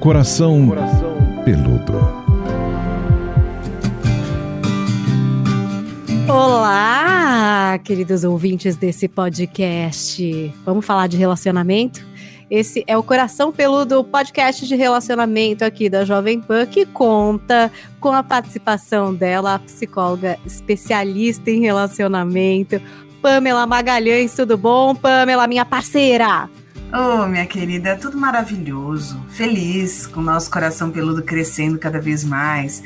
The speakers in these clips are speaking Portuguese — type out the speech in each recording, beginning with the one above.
Coração Peludo. Olá, queridos ouvintes desse podcast. Vamos falar de relacionamento? Esse é o Coração Peludo, podcast de relacionamento aqui da Jovem Pan, que conta com a participação dela, a psicóloga especialista em relacionamento, Pamela Magalhães. Tudo bom, Pamela, minha parceira? Oh, minha querida, tudo maravilhoso, feliz com o nosso coração peludo crescendo cada vez mais,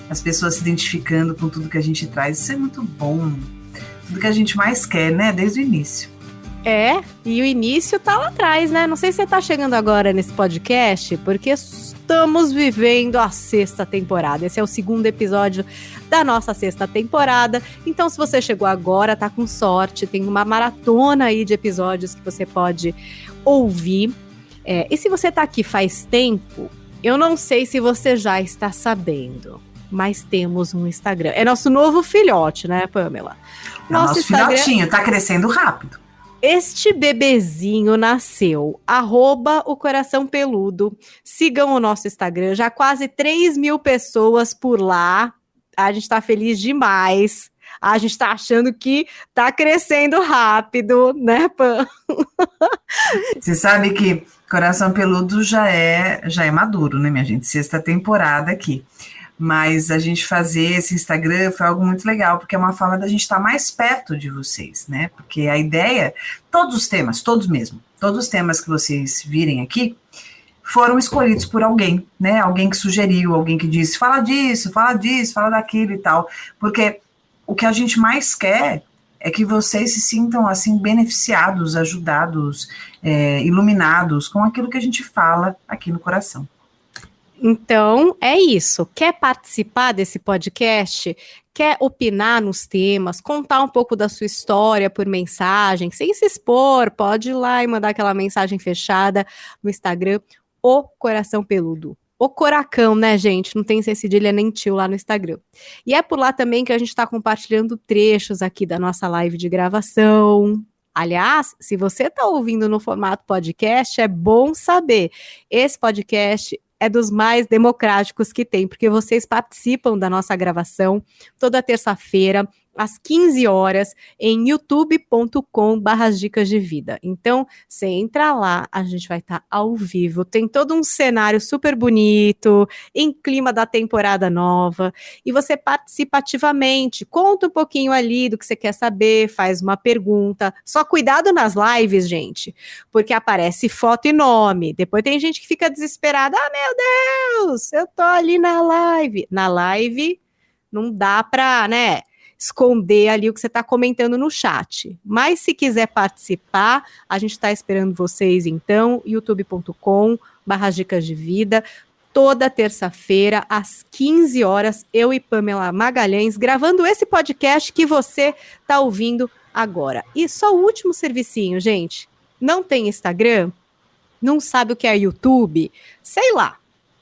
as pessoas se identificando com tudo que a gente traz, isso é muito bom, tudo que a gente mais quer, né, desde o início. É, e o início tá lá atrás, né? Não sei se você tá chegando agora nesse podcast, porque estamos vivendo a 6ª temporada. Esse é o 2º episódio da nossa 6ª temporada. Então, se você chegou agora, tá com sorte, tem uma maratona aí de episódios que você pode ouvir. E se você tá aqui faz tempo, eu não sei se você já está sabendo, mas temos um Instagram. É nosso novo filhote, né, Pamela? Nosso Instagram... filhotinho, tá crescendo rápido. Este bebezinho nasceu, @o Coração Peludo. Sigam o nosso Instagram, já quase 3.000 pessoas por lá. A gente tá feliz demais. A gente tá achando que tá crescendo rápido, né, Pam? Você sabe que Coração Peludo já é maduro, né, minha gente? 6ª temporada aqui. Mas a gente fazer esse Instagram foi algo muito legal, porque é uma forma da gente estar mais perto de vocês, né? Porque a ideia, todos os temas que vocês virem aqui, foram escolhidos por alguém, né? Alguém que sugeriu, alguém que disse, fala disso, fala daquilo e tal. Porque o que a gente mais quer é que vocês se sintam, assim, beneficiados, ajudados, iluminados com aquilo que a gente fala aqui no coração. Então, é isso. Quer participar desse podcast? Quer opinar nos temas? Contar um pouco da sua história por mensagem? Sem se expor, pode ir lá e mandar aquela mensagem fechada no Instagram, O Coração Peludo. O Coracão, né, gente? Não tem cedilha nem tio lá no Instagram. E é por lá também que a gente está compartilhando trechos aqui da nossa live de gravação. Aliás, se você está ouvindo no formato podcast, é bom saber. Esse podcast é dos mais democráticos que tem, porque vocês participam da nossa gravação toda terça-feira, às 15 horas, em youtube.com/dicas de vida. Então, você entra lá, a gente vai estar ao vivo, tem todo um cenário super bonito, em clima da temporada nova, e você participa ativamente, conta um pouquinho ali do que você quer saber, faz uma pergunta. Só cuidado nas lives, gente, porque aparece foto e nome. Depois tem gente que fica desesperada, meu Deus, eu tô ali na live. Na live não dá pra, né, esconder ali o que você está comentando no chat. Mas se quiser participar, a gente está esperando vocês, então, youtube.com/dicas de vida, toda terça-feira, às 15 horas, eu e Pamela Magalhães, gravando esse podcast que você está ouvindo agora. E só o último servicinho, gente, não tem Instagram? Não sabe o que é YouTube? Sei lá,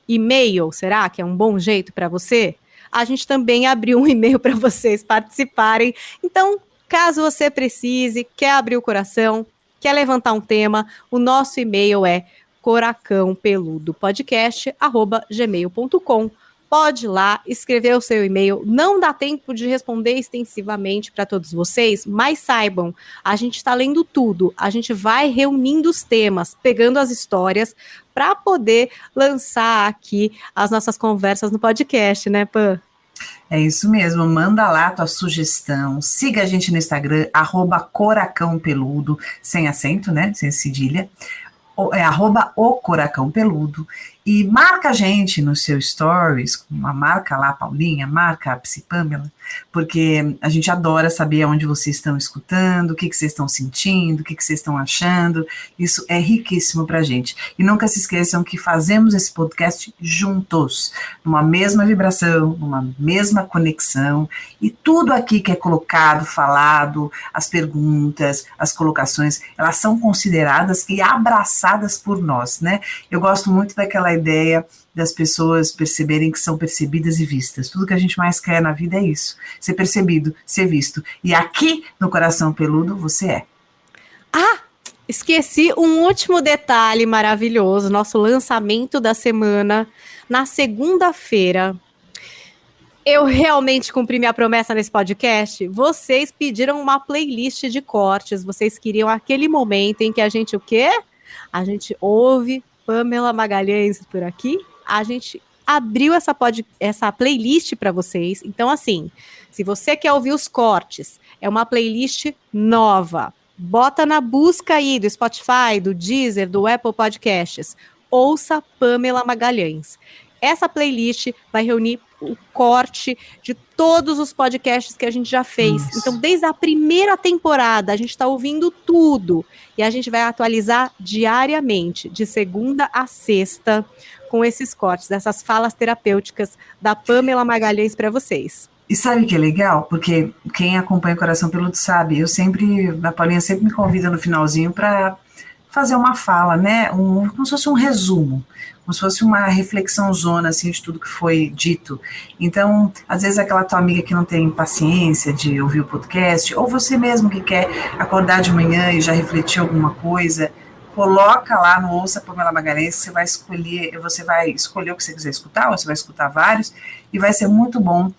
e-mail, será que é um bom jeito para você? A gente também abriu um e-mail para vocês participarem. Então, caso você precise, quer abrir o coração, quer levantar um tema, o nosso e-mail é coracãopeludopodcast@gmail.com. Pode ir lá, escrever o seu e-mail. Não dá tempo de responder extensivamente para todos vocês, mas saibam, a gente está lendo tudo. A gente vai reunindo os temas, pegando as histórias para poder lançar aqui as nossas conversas no podcast, né, Pam? É isso mesmo, manda lá a tua sugestão, siga a gente no Instagram, @coracãopeludo, sem acento, né, sem cedilha, @o Coracão Peludo, e marca a gente no seu stories, marca lá a Paulinha, marca a Psi Pamela, porque a gente adora saber onde vocês estão escutando, o que vocês estão sentindo, o que vocês estão achando, isso é riquíssimo pra gente. E nunca se esqueçam que fazemos esse podcast juntos, numa mesma vibração, numa mesma conexão, e tudo aqui que é colocado, falado, as perguntas, as colocações, elas são consideradas e abraçadas por nós, né? Eu gosto muito daquela ideia das pessoas perceberem que são percebidas e vistas. Tudo que a gente mais quer na vida é isso, ser percebido, ser visto. E aqui no Coração Peludo você é. Ah, esqueci um último detalhe maravilhoso, nosso lançamento da semana, na segunda-feira. Eu realmente cumpri minha promessa nesse podcast. Vocês pediram uma playlist de cortes, vocês queriam aquele momento em que a gente o quê? A gente ouve Pamela Magalhães por aqui, a gente abriu essa playlist para vocês. Então, assim, se você quer ouvir os cortes, é uma playlist nova. Bota na busca aí do Spotify, do Deezer, do Apple Podcasts. Ouça Pamela Magalhães. Essa playlist vai reunir o corte de todos os podcasts que a gente já fez. Isso. Então, desde a primeira temporada, a gente está ouvindo tudo. E a gente vai atualizar diariamente, de segunda a sexta, com esses cortes, essas falas terapêuticas da Pamela Magalhães para vocês. E sabe o que é legal? Porque quem acompanha o Coração Peludo sabe, a Paulinha sempre me convida no finalzinho para fazer uma fala, né? Como se fosse um resumo, como se fosse uma reflexão zona, assim, de tudo que foi dito. Então, às vezes aquela tua amiga que não tem paciência de ouvir o podcast, ou você mesmo que quer acordar de manhã e já refletir alguma coisa, coloca lá no Ouça Pamela Magalhães, você vai escolher o que você quiser escutar, ou você vai escutar vários, e vai ser muito bom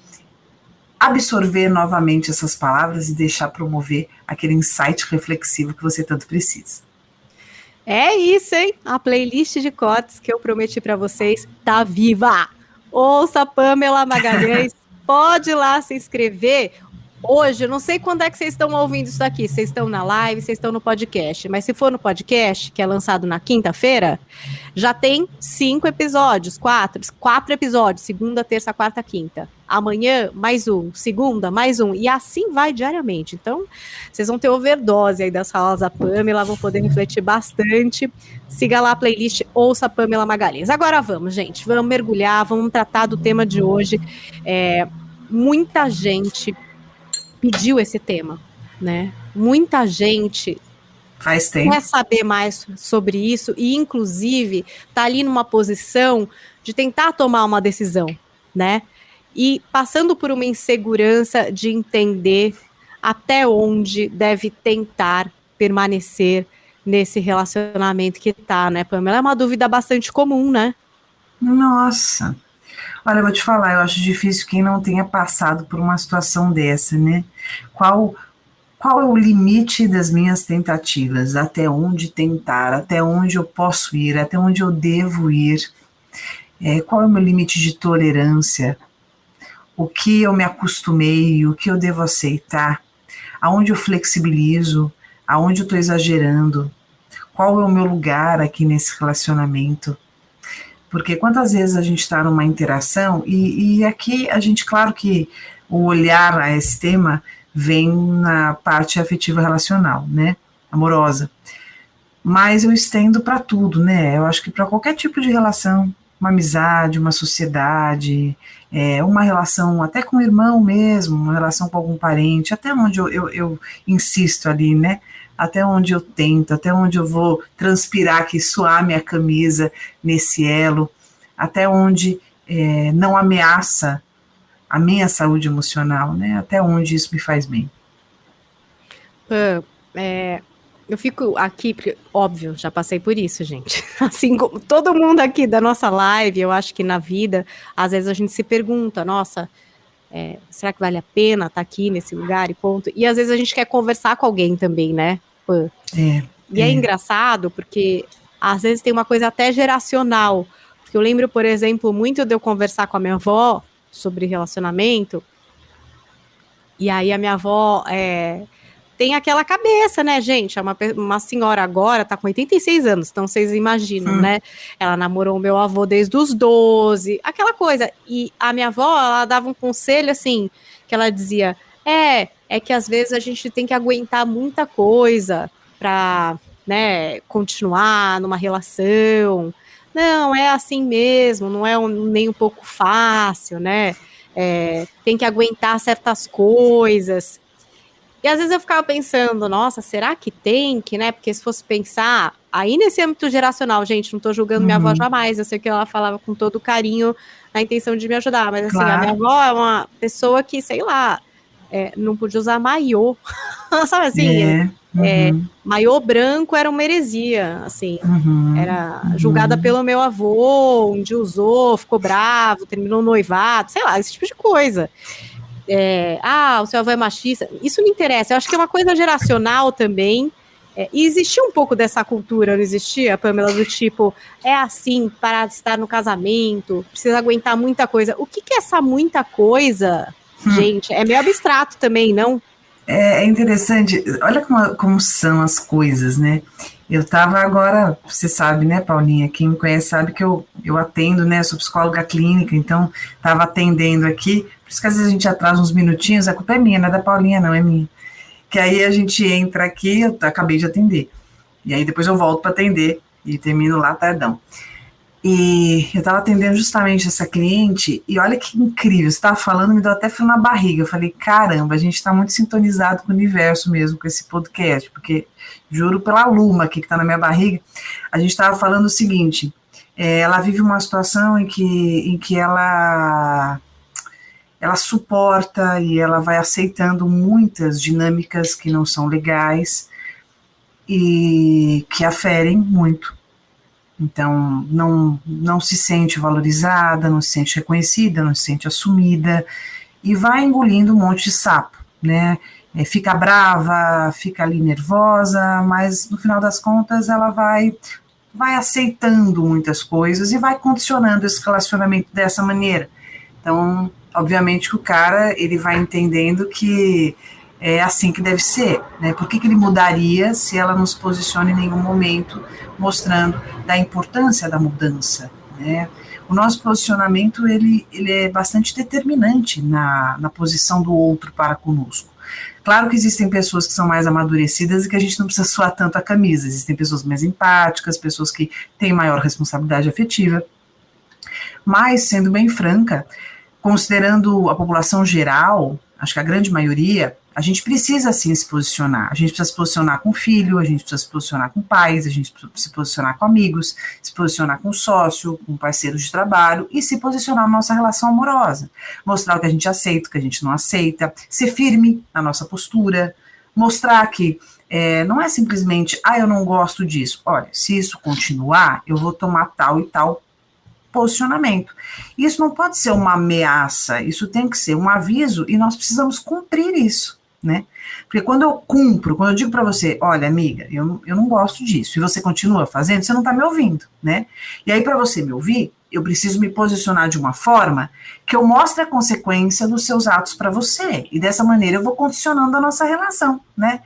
absorver novamente essas palavras e deixar promover aquele insight reflexivo que você tanto precisa. É isso, hein? A playlist de cortes que eu prometi para vocês tá viva. Ouça Pamela Magalhães, pode ir lá se inscrever. Hoje, eu não sei quando é que vocês estão ouvindo isso daqui, vocês estão na live, vocês estão no podcast, mas se for no podcast, que é lançado na quinta-feira, já tem 5 episódios, 4 episódios, segunda, terça, quarta, quinta. Amanhã, mais um, segunda, mais um, e assim vai diariamente. Então, vocês vão ter overdose aí das falas da Pamela, vão poder refletir bastante. Siga lá a playlist, ouça a Pamela Magalhães. Agora vamos, gente, vamos mergulhar, vamos tratar do tema de hoje. Muita gente pediu esse tema, né? Muita gente Faz tempo. Quer saber mais sobre isso e, inclusive, tá ali numa posição de tentar tomar uma decisão, né? E passando por uma insegurança de entender até onde deve tentar permanecer nesse relacionamento que tá, né, Pamela? É uma dúvida bastante comum, né? Nossa! Olha, eu vou te falar, eu acho difícil quem não tenha passado por uma situação dessa, né? Qual é o limite das minhas tentativas? Até onde tentar? Até onde eu posso ir? Até onde eu devo ir? Qual é o meu limite de tolerância? O que eu me acostumei? O que eu devo aceitar? Aonde eu flexibilizo? Aonde eu estou exagerando? Qual é o meu lugar aqui nesse relacionamento? Porque quantas vezes a gente está numa interação e aqui a gente, claro que o olhar a esse tema vem na parte afetiva relacional, né, amorosa, mas eu estendo para tudo, né, eu acho que para qualquer tipo de relação, uma amizade, uma sociedade, uma relação até com o irmão mesmo, uma relação com algum parente, até onde eu insisto ali, né, até onde eu tento, até onde eu vou transpirar aqui, suar minha camisa nesse elo, até onde não ameaça a minha saúde emocional, né? Até onde isso me faz bem. Eu fico aqui, porque, óbvio, já passei por isso, gente. Assim como todo mundo aqui da nossa live, eu acho que na vida, às vezes a gente se pergunta, nossa, será que vale a pena estar aqui nesse lugar e ponto? E às vezes a gente quer conversar com alguém também, né? E é engraçado porque às vezes tem uma coisa até geracional. Porque eu lembro, por exemplo, muito de eu conversar com a minha avó sobre relacionamento. E aí a minha avó tem aquela cabeça, né, gente? É uma senhora agora, tá com 86 anos, então vocês imaginam, né? Ela namorou o meu avô desde os 12, aquela coisa. E a minha avó, ela dava um conselho, assim, que ela dizia, é que às vezes a gente tem que aguentar muita coisa pra, né, continuar numa relação. Não, é assim mesmo, não é nem um pouco fácil, né? Tem que aguentar certas coisas. E às vezes eu ficava pensando, nossa, será que tem que, né? Porque se fosse pensar, aí nesse âmbito geracional, gente, não tô julgando minha avó jamais, eu sei que ela falava com todo carinho, na intenção de me ajudar, mas assim, a minha avó é uma pessoa que, sei lá, não podia usar maiô, sabe assim? Maiô branco era uma heresia, assim, era julgada pelo meu avô, um dia usou, ficou bravo, terminou o noivado, sei lá, esse tipo de coisa. O seu avô é machista, isso não interessa, eu acho que é uma coisa geracional também, e existia um pouco dessa cultura, não existia, Pamela, do tipo, é assim, para estar no casamento, precisa aguentar muita coisa. O que é essa muita coisa, gente? É meio abstrato também, não? É interessante, olha como são as coisas, né? Eu estava agora, você sabe, né, Paulinha, quem me conhece sabe que eu atendo, né, sou psicóloga clínica, então estava atendendo aqui, por isso que às vezes a gente atrasa uns minutinhos, a culpa é minha, não é da Paulinha não, é minha. Que aí a gente entra aqui, eu acabei de atender, e aí depois eu volto para atender e termino lá tardão. E eu estava atendendo justamente essa cliente, e olha que incrível, você estava falando, me deu até frio na barriga. Eu falei, caramba, a gente está muito sintonizado com o universo mesmo, com esse podcast, porque, juro pela luma aqui que está na minha barriga, a gente estava falando o seguinte, ela vive uma situação em que ela suporta e ela vai aceitando muitas dinâmicas que não são legais e que a ferem muito. Então, não se sente valorizada, não se sente reconhecida, não se sente assumida, e vai engolindo um monte de sapo, né? Fica brava, fica ali nervosa, mas no final das contas ela vai aceitando muitas coisas e vai condicionando esse relacionamento dessa maneira. Então, obviamente que o cara, ele vai entendendo que é assim que deve ser, né? Por que ele mudaria se ela não se posiciona em nenhum momento mostrando da importância da mudança, né? O nosso posicionamento, ele é bastante determinante na posição do outro para conosco. Claro que existem pessoas que são mais amadurecidas e que a gente não precisa suar tanto a camisa, existem pessoas mais empáticas, pessoas que têm maior responsabilidade afetiva, mas, sendo bem franca, considerando a população geral, acho que a grande maioria, a gente precisa sim se posicionar. A gente precisa se posicionar com o filho, a gente precisa se posicionar com pais, a gente precisa se posicionar com amigos, se posicionar com sócio, com parceiros de trabalho e se posicionar na nossa relação amorosa. Mostrar o que a gente aceita, o que a gente não aceita, ser firme na nossa postura, mostrar que não é simplesmente, eu não gosto disso. Olha, se isso continuar, eu vou tomar tal e tal posicionamento. Isso não pode ser uma ameaça, isso tem que ser um aviso e nós precisamos cumprir isso, né? Porque quando eu digo para você, olha, amiga, eu não gosto disso, e você continua fazendo, você não está me ouvindo, né? E aí, para você me ouvir, eu preciso me posicionar de uma forma que eu mostre a consequência dos seus atos para você, e dessa maneira eu vou condicionando a nossa relação, né?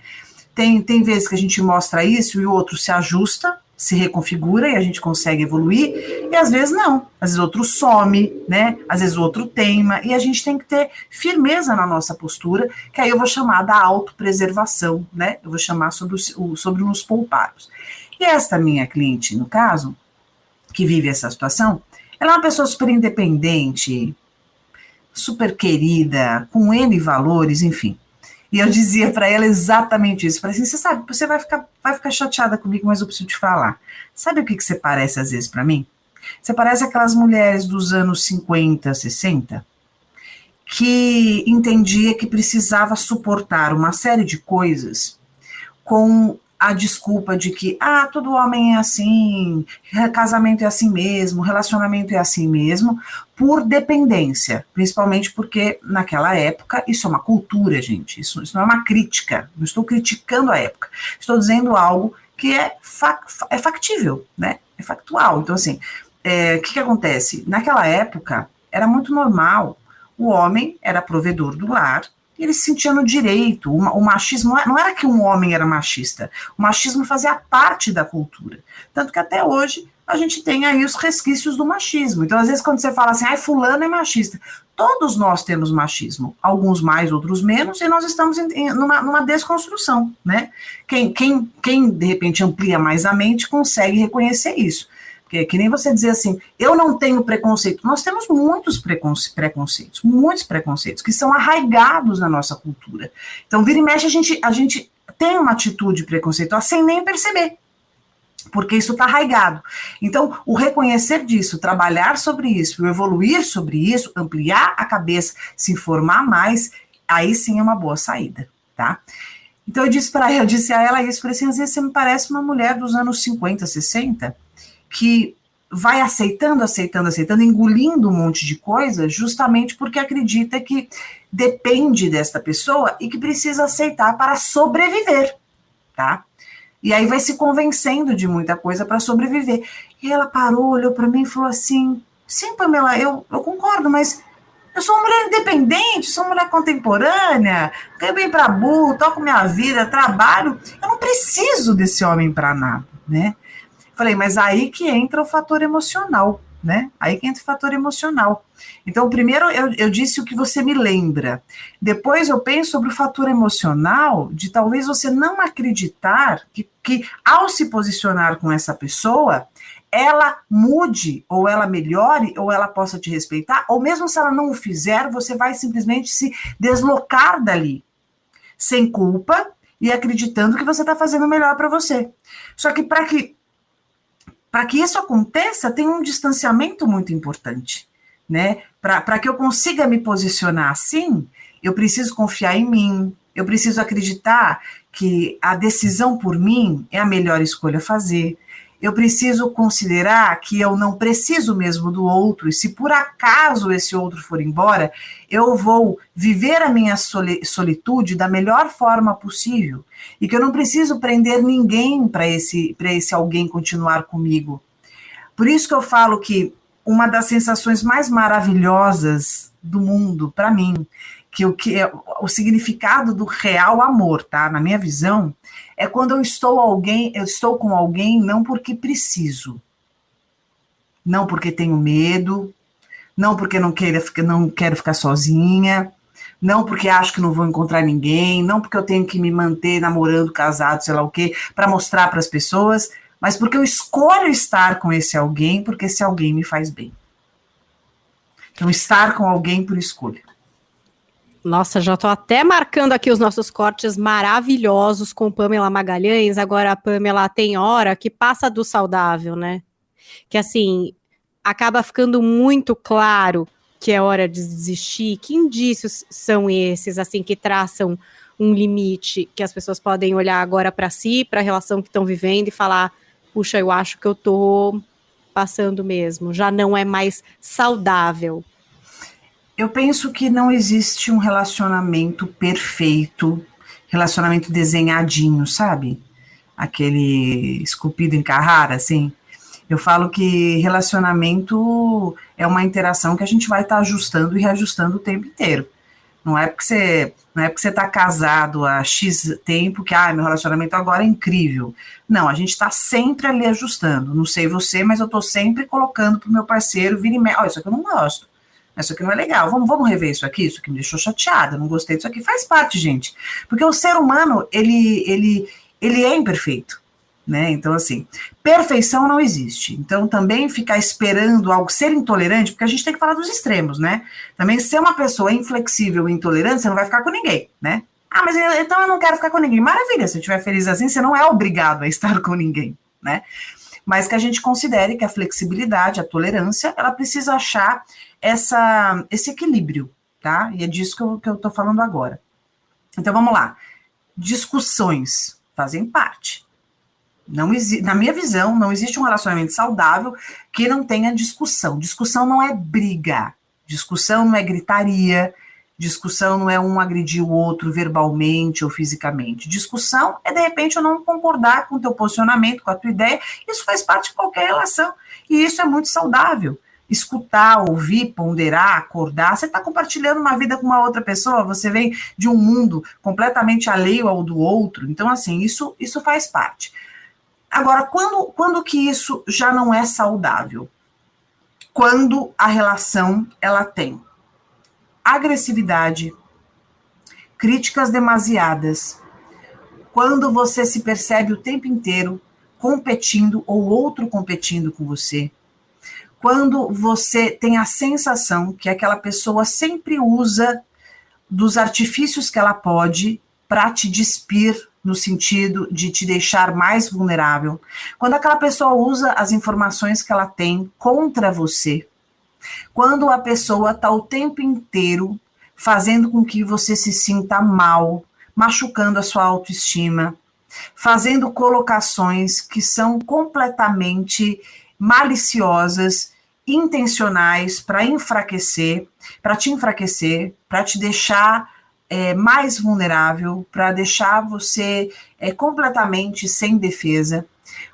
Tem vezes que a gente mostra isso e o outro se ajusta, se reconfigura e a gente consegue evoluir, e às vezes não, às vezes o outro some, né, às vezes o outro teima, e a gente tem que ter firmeza na nossa postura, que aí eu vou chamar da autopreservação, né, eu vou chamar sobre nos pouparmos. E esta minha cliente, no caso, que vive essa situação, ela é uma pessoa super independente, super querida, com N valores, enfim. E eu dizia para ela exatamente isso. Falei assim, você sabe, você vai ficar chateada comigo, mas eu preciso te falar. Sabe o que você parece às vezes para mim? Você parece aquelas mulheres dos anos 50, 60, que entendia que precisava suportar uma série de coisas com a desculpa de que, todo homem é assim, casamento é assim mesmo, relacionamento é assim mesmo, por dependência, principalmente porque naquela época, isso é uma cultura, gente, isso não é uma crítica, não estou criticando a época, estou dizendo algo que é factível, né, é factual. Então assim, o que acontece? Naquela época, era muito normal, o homem era provedor do lar, e ele se sentia no direito. O machismo não era que um homem era machista, o machismo fazia parte da cultura, tanto que até hoje a gente tem aí os resquícios do machismo. Então às vezes quando você fala assim, fulano é machista, todos nós temos machismo, alguns mais, outros menos, e nós estamos numa desconstrução, né? Quem de repente amplia mais a mente consegue reconhecer isso. Que nem você dizer assim, eu não tenho preconceito. Nós temos muitos preconceitos que são arraigados na nossa cultura. Então, vira e mexe, a gente tem uma atitude preconceituosa sem nem perceber, porque isso está arraigado. Então, o reconhecer disso, trabalhar sobre isso, evoluir sobre isso, ampliar a cabeça, se informar mais, aí sim é uma boa saída, tá? Então eu disse a ela isso, falei assim, às vezes você me parece uma mulher dos anos 50, 60, que vai aceitando, engolindo um monte de coisa, justamente porque acredita que depende desta pessoa e que precisa aceitar para sobreviver, tá? E aí vai se convencendo de muita coisa para sobreviver. E ela parou, olhou para mim e falou assim, sim, Pamela, eu concordo, mas eu sou uma mulher independente, sou uma mulher contemporânea, ganho bem para burro, toco minha vida, trabalho, eu não preciso desse homem para nada, né? Falei, mas aí que entra o fator emocional, né? Aí que entra o fator emocional. Então, primeiro eu disse o que você me lembra. Depois eu penso sobre o fator emocional de talvez você não acreditar que ao se posicionar com essa pessoa, ela mude, ou ela melhore, ou ela possa te respeitar, ou mesmo se ela não o fizer, você vai simplesmente se deslocar dali, sem culpa e acreditando que você está fazendo o melhor para você. Só que para que isso aconteça, tem um distanciamento muito importante, né? Para que eu consiga me posicionar assim, eu preciso confiar em mim, eu preciso acreditar que a decisão por mim é a melhor escolha a fazer. Eu preciso considerar que eu não preciso mesmo do outro, e se por acaso esse outro for embora, eu vou viver a minha solitude da melhor forma possível, e que eu não preciso prender ninguém para esse alguém continuar comigo. Por isso que eu falo que uma das sensações mais maravilhosas do mundo, para mim, que é o significado do real amor, tá? Na minha visão, é quando eu estou com alguém não porque preciso, não porque tenho medo, não porque não quero ficar sozinha, não porque acho que não vou encontrar ninguém, não porque eu tenho que me manter namorando, casado, sei lá o quê, para mostrar para as pessoas, mas porque eu escolho estar com esse alguém, porque esse alguém me faz bem. Então, estar com alguém por escolha. Nossa, já estou até marcando aqui os nossos cortes maravilhosos com Pamela Magalhães. Agora a Pamela tem hora que passa do saudável, né? Que assim, acaba ficando muito claro que é hora de desistir. Que indícios são esses, assim, que traçam um limite que as pessoas podem olhar agora para si, para a relação que estão vivendo e falar, puxa, eu acho que eu estou passando mesmo, já não é mais saudável. Eu penso que não existe um relacionamento perfeito, relacionamento desenhadinho, sabe? Aquele esculpido em Carrara, assim. Eu falo que relacionamento é uma interação que a gente vai estar ajustando e reajustando o tempo inteiro. Não é porque você está casado há X tempo que, meu relacionamento agora é incrível. Não, a gente está sempre ali ajustando. Não sei você, mas eu estou sempre colocando para o meu parceiro, vira e mexe, isso aqui eu não gosto. Isso aqui não é legal, vamos rever isso aqui me deixou chateada, não gostei disso aqui, faz parte, gente, porque o ser humano, ele é imperfeito, né, então assim, perfeição não existe, então também ficar esperando algo, ser intolerante, porque a gente tem que falar dos extremos, né, também ser uma pessoa inflexível e intolerante, você não vai ficar com ninguém, né, mas então eu não quero ficar com ninguém, maravilha, se eu estiver feliz assim, você não é obrigado a estar com ninguém, né, mas que a gente considere que a flexibilidade, a tolerância, ela precisa achar esse equilíbrio, tá? E é disso que eu tô falando agora. Então, vamos lá. Discussões fazem parte. Na minha visão, não existe um relacionamento saudável que não tenha discussão. Discussão não é briga. Discussão não é gritaria. Discussão não é um agredir o outro verbalmente ou fisicamente. Discussão é, de repente, eu não concordar com o teu posicionamento, com a tua ideia. Isso faz parte de qualquer relação. E isso é muito saudável. Escutar, ouvir, ponderar, acordar. Você está compartilhando uma vida com uma outra pessoa, você vem de um mundo completamente alheio ao do outro. Então, assim, isso faz parte. Agora, quando que isso já não é saudável? Quando a relação, ela tem agressividade, críticas demasiadas, quando você se percebe o tempo inteiro competindo ou outro competindo com você, quando você tem a sensação que aquela pessoa sempre usa dos artifícios que ela pode para te despir no sentido de te deixar mais vulnerável, quando aquela pessoa usa as informações que ela tem contra você, quando a pessoa está o tempo inteiro fazendo com que você se sinta mal, machucando a sua autoestima, fazendo colocações que são completamente maliciosas, intencionais para te enfraquecer, para te deixar mais vulnerável, para deixar você completamente sem defesa.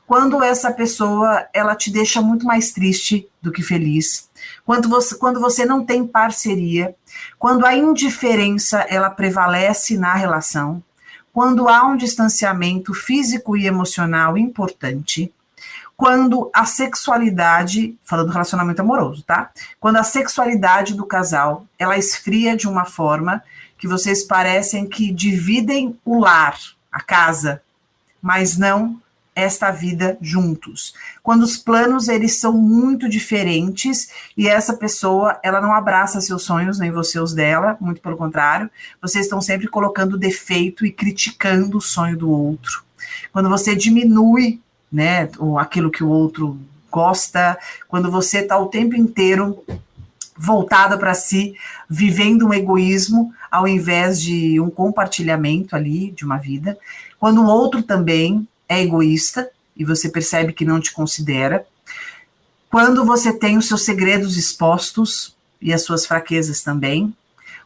Quando essa pessoa, ela te deixa muito mais triste do que feliz, quando você não tem parceria, quando a indiferença, ela prevalece na relação, quando há um distanciamento físico e emocional importante, quando a sexualidade, falando do relacionamento amoroso, tá? Quando a sexualidade do casal, ela esfria de uma forma que vocês parecem que dividem o lar, a casa, mas não esta vida juntos. Quando os planos, eles são muito diferentes e essa pessoa, ela não abraça seus sonhos, nem você os dela, muito pelo contrário, vocês estão sempre colocando defeito e criticando o sonho do outro. Quando você diminui, né, aquilo que o outro gosta, quando você está o tempo inteiro voltada para si, vivendo um egoísmo, ao invés de um compartilhamento ali, de uma vida, quando o outro também é egoísta, e você percebe que não te considera, quando você tem os seus segredos expostos, e as suas fraquezas também,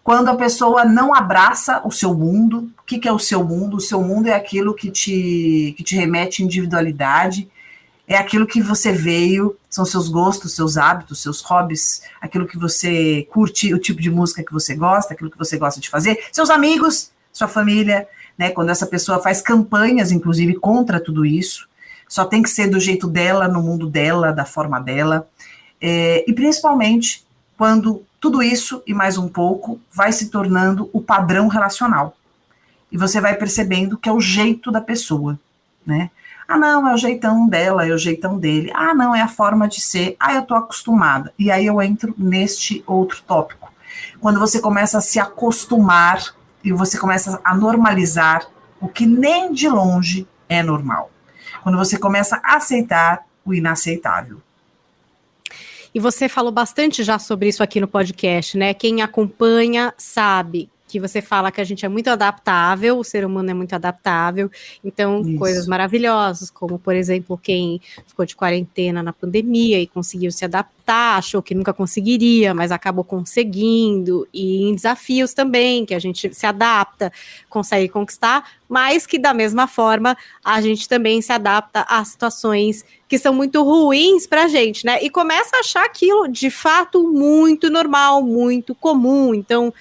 quando a pessoa não abraça o seu mundo. O que é o seu mundo? O seu mundo é aquilo que te remete à individualidade, é aquilo que você veio, são seus gostos, seus hábitos, seus hobbies, aquilo que você curte, o tipo de música que você gosta, aquilo que você gosta de fazer, seus amigos, sua família, né? Quando essa pessoa faz campanhas, inclusive, contra tudo isso, só tem que ser do jeito dela, no mundo dela, da forma dela, e principalmente quando tudo isso e mais um pouco vai se tornando o padrão relacional. E você vai percebendo que é o jeito da pessoa, né? Ah, não, é o jeitão dela, é o jeitão dele. Ah, não, é a forma de ser. Ah, eu tô acostumada. E aí eu entro neste outro tópico. Quando você começa a se acostumar e você começa a normalizar o que nem de longe é normal. Quando você começa a aceitar o inaceitável. E você falou bastante já sobre isso aqui no podcast, né? Quem acompanha sabe que você fala que a gente é muito adaptável, o ser humano é muito adaptável, então Isso. Coisas maravilhosas, como, por exemplo, quem ficou de quarentena na pandemia e conseguiu se adaptar, achou que nunca conseguiria, mas acabou conseguindo, e em desafios também, que a gente se adapta, consegue conquistar, mas que da mesma forma a gente também se adapta a situações que são muito ruins pra gente, né? E começa a achar aquilo de fato muito normal, muito comum. Então,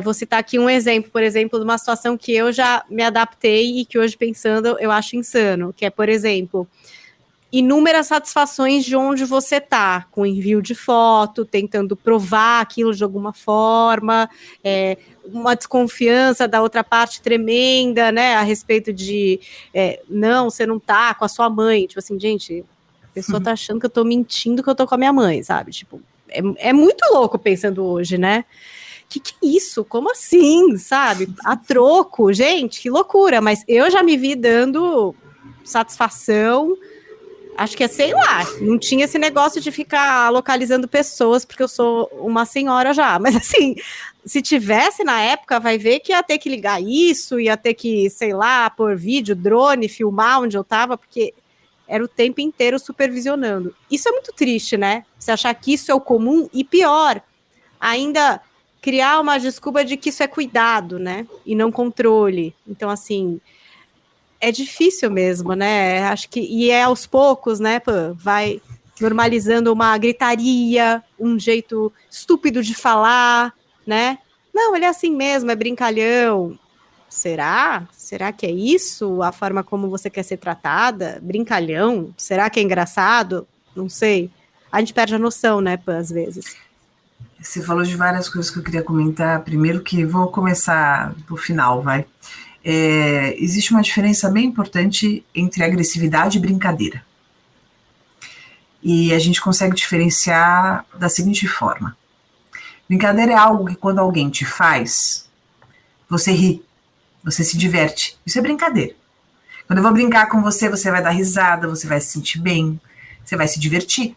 vou citar aqui um exemplo, por exemplo, de uma situação que eu já me adaptei e que hoje pensando eu acho insano, que é, por exemplo, inúmeras satisfações de onde você tá, com envio de foto, tentando provar aquilo de alguma forma, uma desconfiança da outra parte tremenda, né, a respeito de, não, você não tá com a sua mãe, tipo assim, gente, a pessoa tá achando que eu tô mentindo que eu tô com a minha mãe, sabe, tipo, é muito louco pensando hoje, né. Que é isso? Como assim, sabe? A troco, gente, que loucura, mas eu já me vi dando satisfação, acho que sei lá, não tinha esse negócio de ficar localizando pessoas, porque eu sou uma senhora já, mas assim, se tivesse na época, vai ver que ia ter que ligar isso, ia ter que, sei lá, pôr vídeo, drone, filmar onde eu tava, porque era o tempo inteiro supervisionando. Isso é muito triste, né? Você achar que isso é o comum, e pior, ainda criar uma desculpa de que isso é cuidado, né, e não controle. Então, assim, é difícil mesmo, né, acho que, e é aos poucos, né, vai normalizando uma gritaria, um jeito estúpido de falar, né, não, ele é assim mesmo, é brincalhão. Será? Será que é isso? A forma como você quer ser tratada? Brincalhão? Será que é engraçado? Não sei. A gente perde a noção, né, às vezes. Você falou de várias coisas que eu queria comentar. Primeiro que vou começar do final, vai. Existe uma diferença bem importante entre agressividade e brincadeira. E a gente consegue diferenciar da seguinte forma. Brincadeira é algo que quando alguém te faz, você ri, você se diverte. Isso é brincadeira. Quando eu vou brincar com você, você vai dar risada, você vai se sentir bem, você vai se divertir.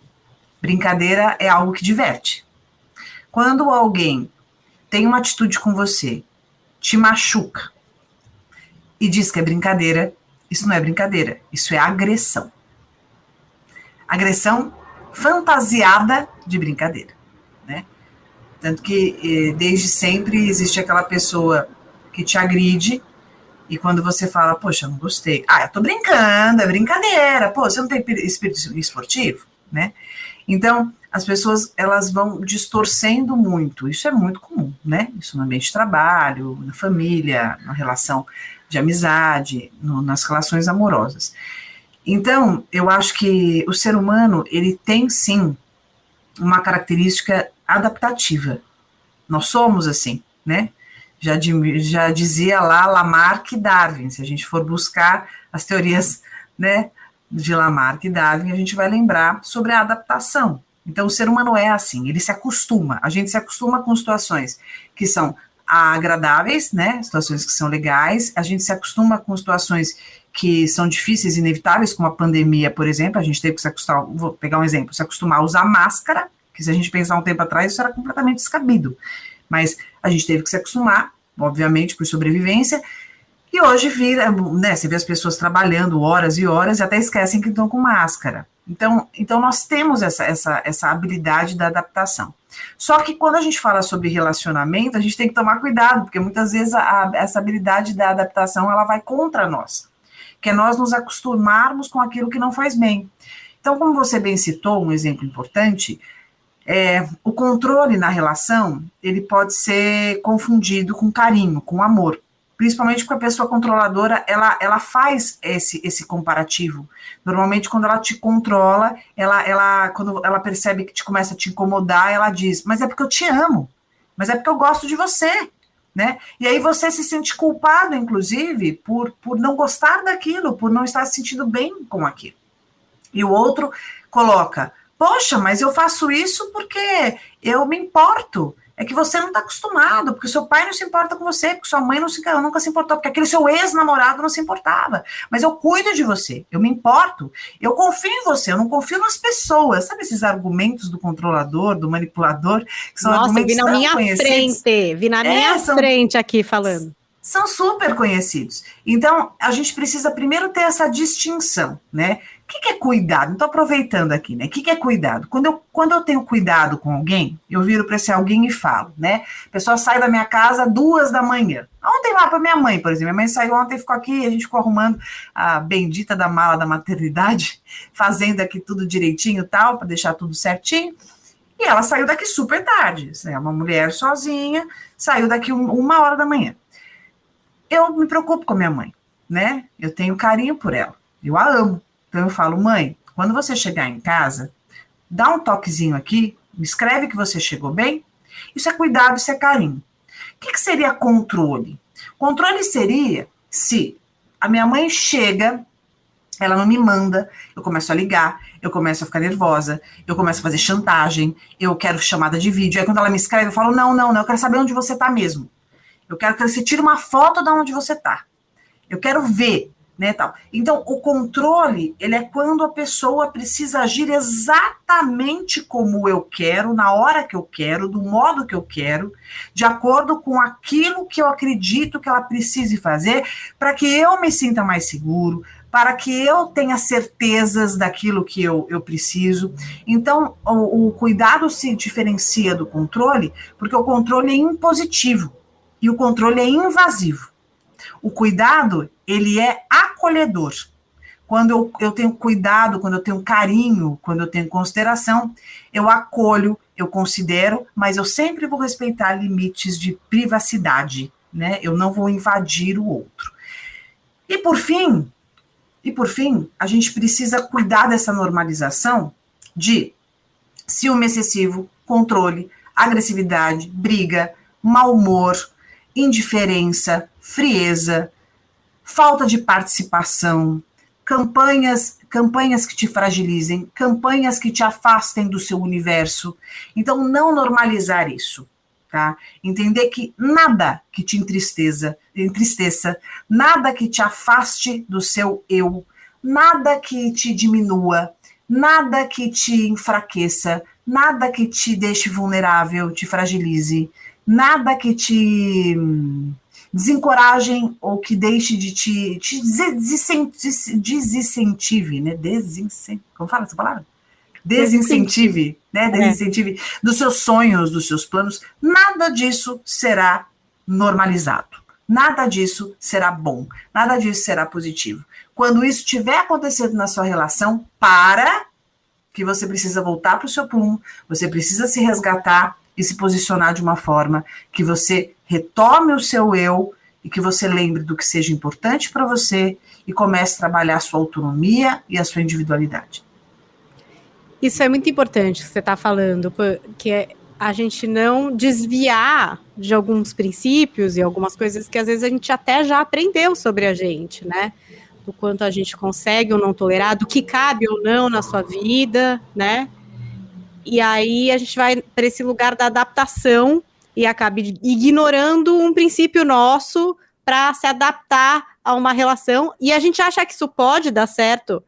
Brincadeira é algo que diverte. Quando alguém tem uma atitude com você, te machuca, e diz que é brincadeira, isso não é brincadeira, isso é agressão. Agressão fantasiada de brincadeira, né? Tanto que desde sempre existe aquela pessoa que te agride e quando você fala, poxa, não gostei. Ah, eu tô brincando, é brincadeira. Pô, você não tem espírito esportivo, né? Então, as pessoas, elas vão distorcendo muito. Isso é muito comum, né? Isso no ambiente de trabalho, na família, na relação de amizade, nas relações amorosas. Então, eu acho que o ser humano, ele tem, sim, uma característica adaptativa. Nós somos assim, né? Já dizia lá Lamarck e Darwin, se a gente for buscar as teorias, né, de Lamarck e Darwin, a gente vai lembrar sobre a adaptação. Então, o ser humano é assim, ele se acostuma, a gente se acostuma com situações que são agradáveis, né, situações que são legais, a gente se acostuma com situações que são difíceis e inevitáveis, como a pandemia, por exemplo, a gente teve que se acostumar, vou pegar um exemplo, se acostumar a usar máscara, que se a gente pensar um tempo atrás, isso era completamente descabido. Mas a gente teve que se acostumar, obviamente, por sobrevivência, e hoje vira, né, você vê as pessoas trabalhando horas e horas e até esquecem que estão com máscara. Então nós temos essa habilidade da adaptação. Só que quando a gente fala sobre relacionamento, a gente tem que tomar cuidado, porque muitas vezes essa habilidade da adaptação, ela vai contra nós, que é nós nos acostumarmos com aquilo que não faz bem. Então, como você bem citou, um exemplo importante, o controle na relação, ele pode ser confundido com carinho, com amor, principalmente porque a pessoa controladora, ela faz esse comparativo. Normalmente, quando ela te controla, quando ela percebe que começa a te incomodar, ela diz, mas é porque eu te amo, mas é porque eu gosto de você, né? E aí você se sente culpado, inclusive, por não gostar daquilo, por não estar se sentindo bem com aquilo. E o outro coloca, poxa, mas eu faço isso porque eu me importo. É que você não está acostumado, porque seu pai não se importa com você, porque sua mãe nunca se importou, porque aquele seu ex-namorado não se importava. Mas eu cuido de você, eu me importo, eu confio em você, eu não confio nas pessoas. Sabe esses argumentos do controlador, do manipulador, que são argumentos tão conhecidos? Vi na minha frente aqui falando. São super conhecidos. Então, a gente precisa primeiro ter essa distinção, né? O que é cuidado? Estou aproveitando aqui, né? O que é cuidado? Quando eu tenho cuidado com alguém, eu viro para esse alguém e falo, né? A pessoa sai da minha casa 2 da manhã. Ontem lá para minha mãe, por exemplo. Minha mãe saiu ontem, ficou aqui, a gente ficou arrumando a bendita da mala da maternidade, fazendo aqui tudo direitinho e tal, para deixar tudo certinho. E ela saiu daqui super tarde. É uma mulher sozinha, saiu daqui 1h da manhã. Eu me preocupo com a minha mãe, né? Eu tenho carinho por ela, eu a amo. Então eu falo, mãe, quando você chegar em casa, dá um toquezinho aqui, me escreve que você chegou bem. Isso é cuidado, isso é carinho. O que seria controle? Controle seria se a minha mãe chega, ela não me manda, eu começo a ligar, eu começo a ficar nervosa, eu começo a fazer chantagem, eu quero chamada de vídeo. Aí quando ela me escreve, eu falo, não, eu quero saber onde você tá mesmo. Eu quero que você tire uma foto de onde você tá. Eu quero ver, né, tal. Então, o controle, ele é quando a pessoa precisa agir exatamente como eu quero, na hora que eu quero, do modo que eu quero, de acordo com aquilo que eu acredito que ela precise fazer, para que eu me sinta mais seguro, para que eu tenha certezas daquilo que eu preciso. Então, o cuidado se diferencia do controle, porque o controle é impositivo. E o controle é invasivo. O cuidado, ele é acolhedor. Quando eu tenho cuidado, quando eu tenho carinho, quando eu tenho consideração, eu acolho, eu considero, mas eu sempre vou respeitar limites de privacidade, né? Eu não vou invadir o outro. E por fim, a gente precisa cuidar dessa normalização de ciúme excessivo, controle, agressividade, briga, mau humor, indiferença, frieza, falta de participação, campanhas que te fragilizem, campanhas que te afastem do seu universo. Então, não normalizar isso, tá? Entender que nada que te entristeça, nada que te afaste do seu eu, nada que te diminua, nada que te enfraqueça, nada que te deixe vulnerável, te fragilize, nada que te desencorajem ou que deixe de te desincentive, né? Como fala essa palavra? Desincentive, né? Desincentive dos seus sonhos, dos seus planos. Nada disso será normalizado. Nada disso será bom. Nada disso será positivo. Quando isso estiver acontecendo na sua relação, para que você precisa voltar para o seu prumo, você precisa se resgatar e se posicionar de uma forma que você retome o seu eu e que você lembre do que seja importante para você e comece a trabalhar a sua autonomia e a sua individualidade. Isso é muito importante que você está falando, porque a gente não desviar de alguns princípios e algumas coisas que às vezes a gente até já aprendeu sobre a gente, né? Do quanto a gente consegue ou não tolerar, do que cabe ou não na sua vida, né? E aí a gente vai para esse lugar da adaptação e acaba ignorando um princípio nosso para se adaptar a uma relação. E a gente acha que isso pode dar certo,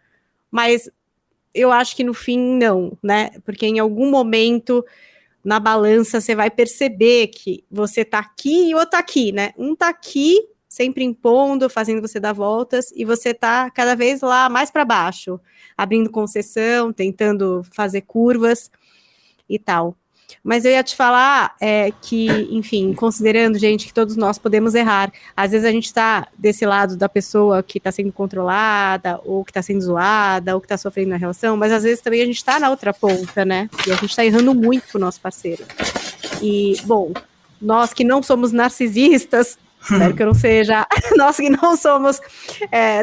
mas eu acho que no fim não, né? Porque em algum momento na balança você vai perceber que você tá aqui e o outro tá aqui, né? Um tá aqui sempre impondo, fazendo você dar voltas, e você tá cada vez lá mais para baixo, abrindo concessão, tentando fazer curvas e tal. Mas eu ia te falar que, enfim, considerando, gente, que todos nós podemos errar, às vezes a gente tá desse lado da pessoa que tá sendo controlada, ou que tá sendo zoada, ou que tá sofrendo na relação, mas às vezes também a gente tá na outra ponta, né? E a gente tá errando muito com o nosso parceiro. E, bom, nós que não somos narcisistas, espero que eu não seja, nós que não somos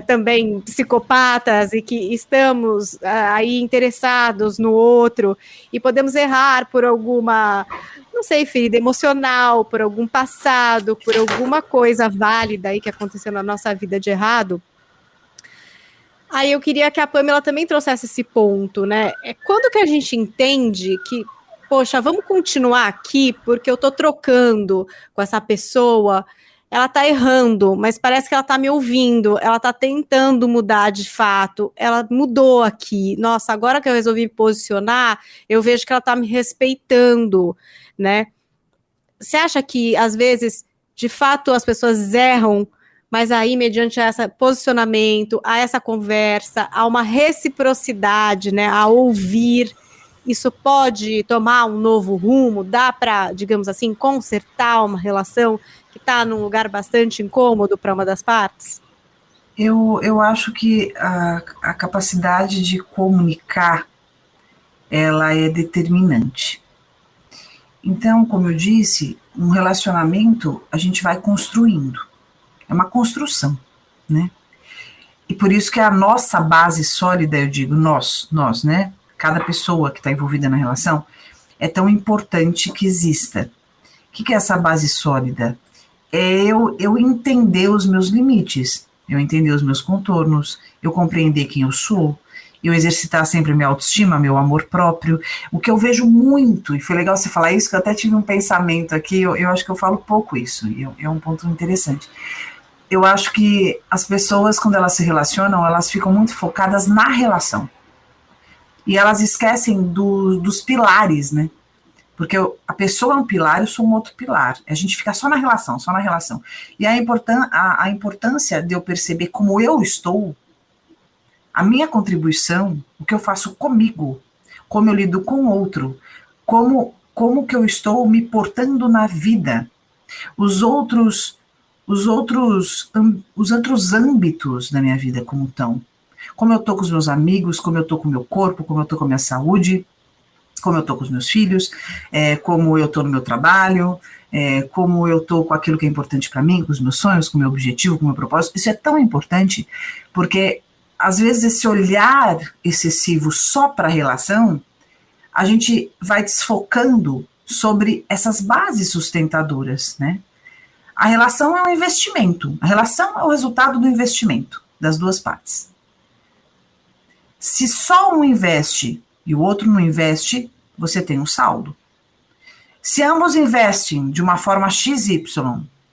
também psicopatas e que estamos aí interessados no outro e podemos errar por alguma, não sei, ferida emocional, por algum passado, por alguma coisa válida aí que aconteceu na nossa vida de errado. Aí eu queria que a Pamela também trouxesse esse ponto, né? Quando que a gente entende que, poxa, vamos continuar aqui porque eu tô trocando com essa pessoa, ela tá errando, mas parece que ela tá me ouvindo, ela tá tentando mudar de fato, ela mudou aqui, nossa, agora que eu resolvi me posicionar, eu vejo que ela tá me respeitando, né? Você acha que, às vezes, de fato, as pessoas erram, mas aí, mediante esse posicionamento, a essa conversa, a uma reciprocidade, né, a ouvir, isso pode tomar um novo rumo, dá para, digamos assim, consertar uma relação que está num lugar bastante incômodo para uma das partes? Eu acho que a capacidade de comunicar, ela é determinante. Então, como eu disse, um relacionamento a gente vai construindo. É uma construção, né? E por isso que a nossa base sólida, eu digo nós, né? Cada pessoa que está envolvida na relação, é tão importante que exista. O que é essa base sólida? É eu entender os meus limites, eu entender os meus contornos, eu compreender quem eu sou, eu exercitar sempre minha autoestima, meu amor próprio. O que eu vejo muito, e foi legal você falar isso, que eu até tive um pensamento aqui, eu acho que eu falo pouco isso, e é um ponto interessante. Eu acho que as pessoas, quando elas se relacionam, elas ficam muito focadas na relação. E elas esquecem dos pilares, né? Porque a pessoa é um pilar, eu sou um outro pilar. A gente fica só na relação, só na relação. E a importância de eu perceber como eu estou, a minha contribuição, o que eu faço comigo, como eu lido com o outro, como que eu estou me portando na vida, os outros âmbitos da minha vida como estão. Como eu estou com os meus amigos, como eu estou com o meu corpo, como eu estou com a minha saúde, como eu estou com os meus filhos, como eu estou no meu trabalho, como eu estou com aquilo que é importante para mim, com os meus sonhos, com o meu objetivo, com o meu propósito. Isso é tão importante, porque às vezes esse olhar excessivo só para a relação, a gente vai desfocando sobre essas bases sustentadoras, né? A relação é um investimento, a relação é o resultado do investimento das duas partes. Se só um investe e o outro não investe, você tem um saldo. Se ambos investem de uma forma XY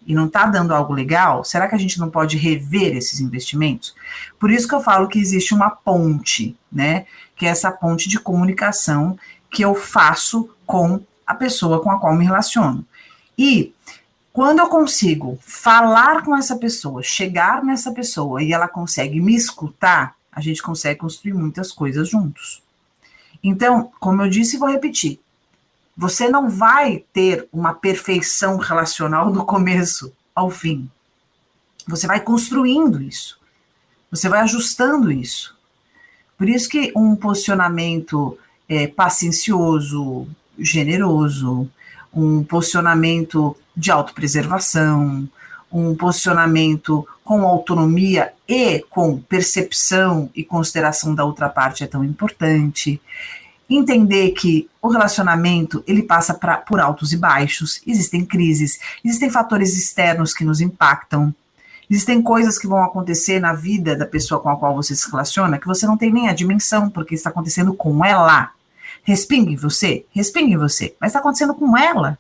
e não está dando algo legal, será que a gente não pode rever esses investimentos? Por isso que eu falo que existe uma ponte, né? Que é essa ponte de comunicação que eu faço com a pessoa com a qual me relaciono. E Quando eu consigo falar com essa pessoa, chegar nessa pessoa e ela consegue me escutar, a gente consegue construir muitas coisas juntos. Então, como eu disse e vou repetir, você não vai ter uma perfeição relacional do começo ao fim. Você vai construindo isso. Você vai ajustando isso. Por isso que um posicionamento paciencioso, generoso, um posicionamento de autopreservação, um posicionamento com autonomia e com percepção e consideração da outra parte é tão importante. Entender que o relacionamento, ele passa por altos e baixos, existem crises, existem fatores externos que nos impactam, existem coisas que vão acontecer na vida da pessoa com a qual você se relaciona que você não tem nem a dimensão, porque está acontecendo com ela. Respingue em você, mas está acontecendo com ela.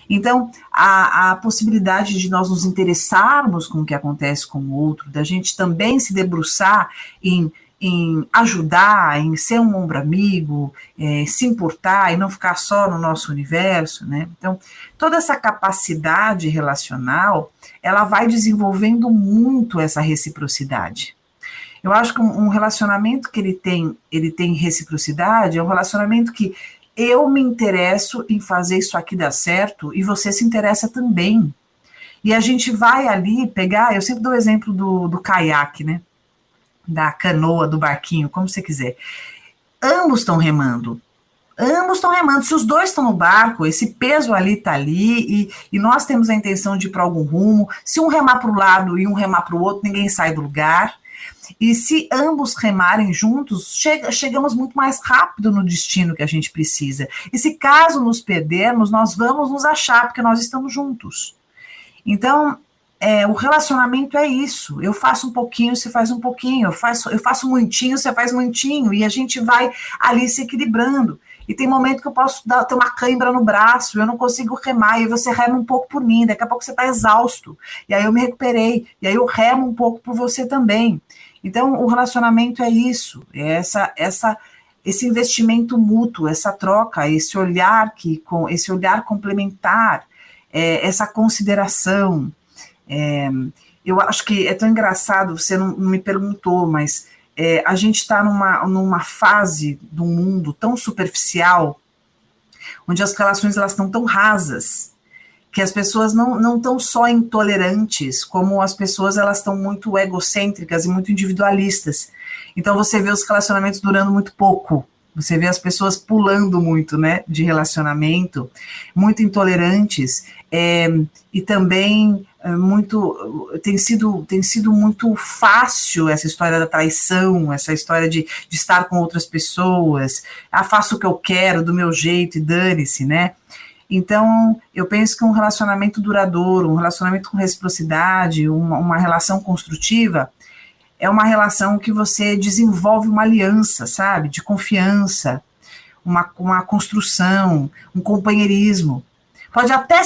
Então, a possibilidade de nós nos interessarmos com o que acontece com o outro, da gente também se debruçar em ajudar, em ser um ombro amigo, se importar e não ficar só no nosso universo, né? Então, toda essa capacidade relacional, ela vai desenvolvendo muito essa reciprocidade. Eu acho que um relacionamento que ele tem reciprocidade é um relacionamento que eu me interesso em fazer isso aqui dar certo e você se interessa também. E a gente vai ali pegar, eu sempre dou o exemplo do caiaque, né? Da canoa, do barquinho, como você quiser. Ambos estão remando. Se os dois estão no barco, esse peso ali está ali, e nós temos a intenção de ir para algum rumo. Se um remar para o lado e um remar para o outro, ninguém sai do lugar. E se ambos remarem juntos, chegamos muito mais rápido no destino que a gente precisa. E se caso nos perdermos, nós vamos nos achar, porque nós estamos juntos. Então, o relacionamento é isso. Eu faço um pouquinho, você faz um pouquinho. Eu faço muitinho, você faz muitinho. E a gente vai ali se equilibrando. E tem momento que eu posso ter uma cãibra no braço, eu não consigo remar, e você rema um pouco por mim, daqui a pouco você está exausto. E aí eu me recuperei, e aí eu remo um pouco por você também. Então, o relacionamento é isso, é esse investimento mútuo, essa troca, esse olhar complementar, essa consideração. Eu acho que é tão engraçado, você não me perguntou, mas a gente está numa fase do mundo tão superficial, onde as relações elas estão tão rasas, que as pessoas não estão só intolerantes, como as pessoas elas estão muito egocêntricas e muito individualistas. Então você vê os relacionamentos durando muito pouco, você vê as pessoas pulando muito, né, de relacionamento, muito intolerantes, e também tem sido muito fácil essa história da traição, essa história de estar com outras pessoas, faço o que eu quero, do meu jeito e dane-se, né? Então, eu penso que um relacionamento duradouro, um relacionamento com reciprocidade, uma relação construtiva, é uma relação que você desenvolve uma aliança, sabe, de confiança, uma construção, um companheirismo. Pode até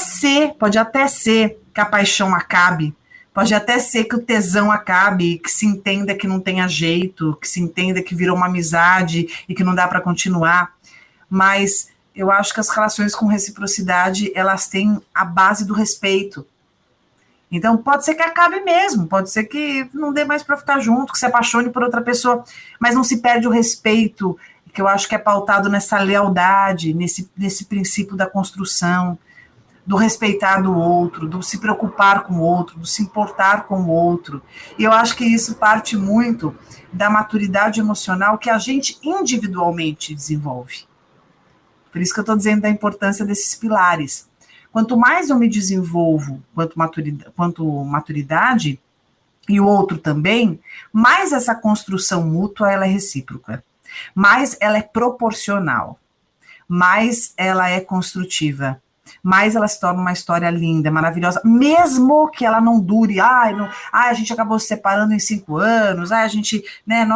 ser que a paixão acabe, pode até ser que o tesão acabe, que se entenda que não tenha jeito, que se entenda que virou uma amizade e que não dá para continuar, mas eu acho que as relações com reciprocidade, elas têm a base do respeito. Então, pode ser que acabe mesmo, pode ser que não dê mais para ficar junto, que se apaixone por outra pessoa, mas não se perde o respeito, que eu acho que é pautado nessa lealdade, nesse princípio da construção, do respeitar do outro, do se preocupar com o outro, do se importar com o outro. E eu acho que isso parte muito da maturidade emocional que a gente individualmente desenvolve. Por isso que eu estou dizendo da importância desses pilares. Quanto mais eu me desenvolvo quanto maturidade, e o outro também, mais essa construção mútua ela é recíproca, mais ela é proporcional, mais ela é construtiva, mais ela se torna uma história linda, maravilhosa, mesmo que ela não dure, a gente acabou se separando em 5 anos, a gente, né,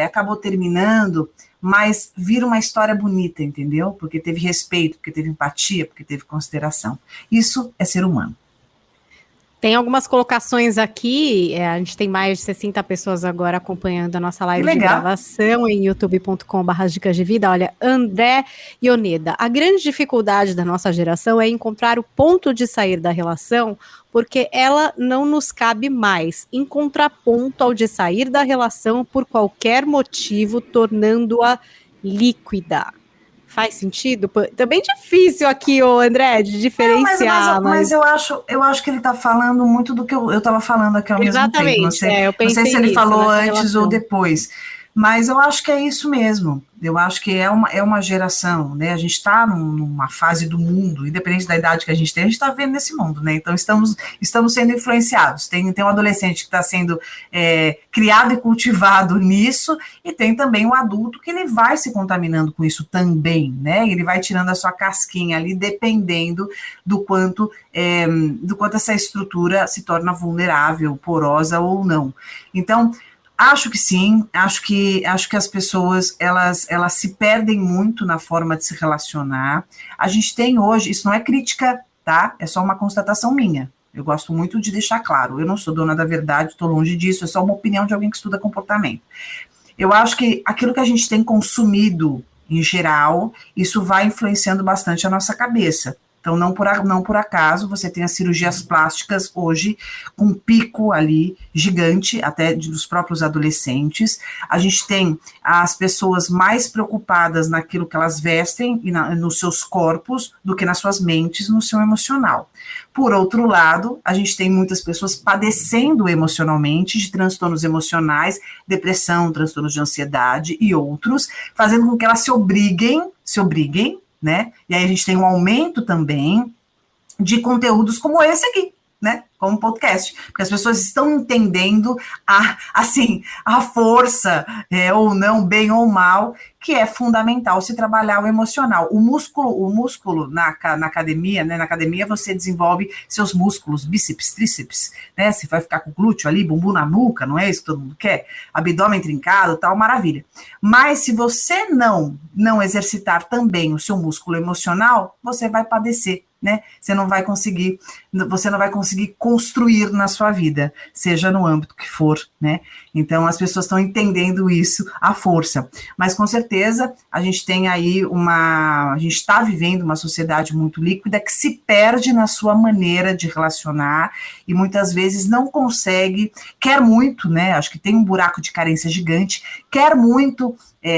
acabou terminando, mas vira uma história bonita, entendeu? Porque teve respeito, porque teve empatia, porque teve consideração. Isso é ser humano. Tem algumas colocações aqui, a gente tem mais de 60 pessoas agora acompanhando a nossa live de gravação em youtube.com/dicas de vida. Olha, André Ioneda, a grande dificuldade da nossa geração é encontrar o ponto de sair da relação, porque ela não nos cabe mais, em contraponto ao de sair da relação por qualquer motivo, tornando-a líquida. Faz sentido? Também difícil aqui, André, de diferenciar. Mas eu acho que ele está falando muito do que eu estava falando aqui ao mesmo tempo. Não sei, eu pensei não sei se ele nisso, falou antes ou depois. Mas eu acho que é isso mesmo. Eu acho que é uma geração, né? A gente está numa fase do mundo, independente da idade que a gente está vendo nesse mundo, né? Então estamos sendo influenciados. Tem um adolescente que está sendo criado e cultivado nisso, e tem também um adulto que ele vai se contaminando com isso também, né? Ele vai tirando a sua casquinha ali, dependendo do quanto essa estrutura se torna vulnerável, porosa ou não. Então, acho que sim, acho que as pessoas, elas se perdem muito na forma de se relacionar. A gente tem hoje, isso não é crítica, tá? É só uma constatação minha. Eu gosto muito de deixar claro, eu não sou dona da verdade, estou longe disso, é só uma opinião de alguém que estuda comportamento. Eu acho que aquilo que a gente tem consumido, em geral, isso vai influenciando bastante a nossa cabeça. Então, não por acaso, você tem as cirurgias plásticas hoje com um pico ali gigante, até dos próprios adolescentes. A gente tem as pessoas mais preocupadas naquilo que elas vestem e nos seus corpos do que nas suas mentes, no seu emocional. Por outro lado, a gente tem muitas pessoas padecendo emocionalmente de transtornos emocionais, depressão, transtornos de ansiedade e outros, fazendo com que elas se obriguem, né? E aí a gente tem um aumento também de conteúdos como esse aqui, né? Como podcast, porque as pessoas estão entendendo a força, ou não, bem ou mal, que é fundamental se trabalhar o emocional. O músculo na academia, né? Na academia você desenvolve seus músculos, bíceps, tríceps, né? Você vai ficar com o glúteo ali, bumbum na nuca, não é isso que todo mundo quer? Abdômen trincado, tal, maravilha. Mas se você não exercitar também o seu músculo emocional, você vai padecer, né? Você não vai conseguir construir na sua vida, seja no âmbito que for, né? Então as pessoas estão entendendo isso, a força. Mas com certeza a gente tem aí a gente está vivendo uma sociedade muito líquida que se perde na sua maneira de relacionar e muitas vezes não consegue, quer muito, né? Acho que tem um buraco de carência gigante, quer muito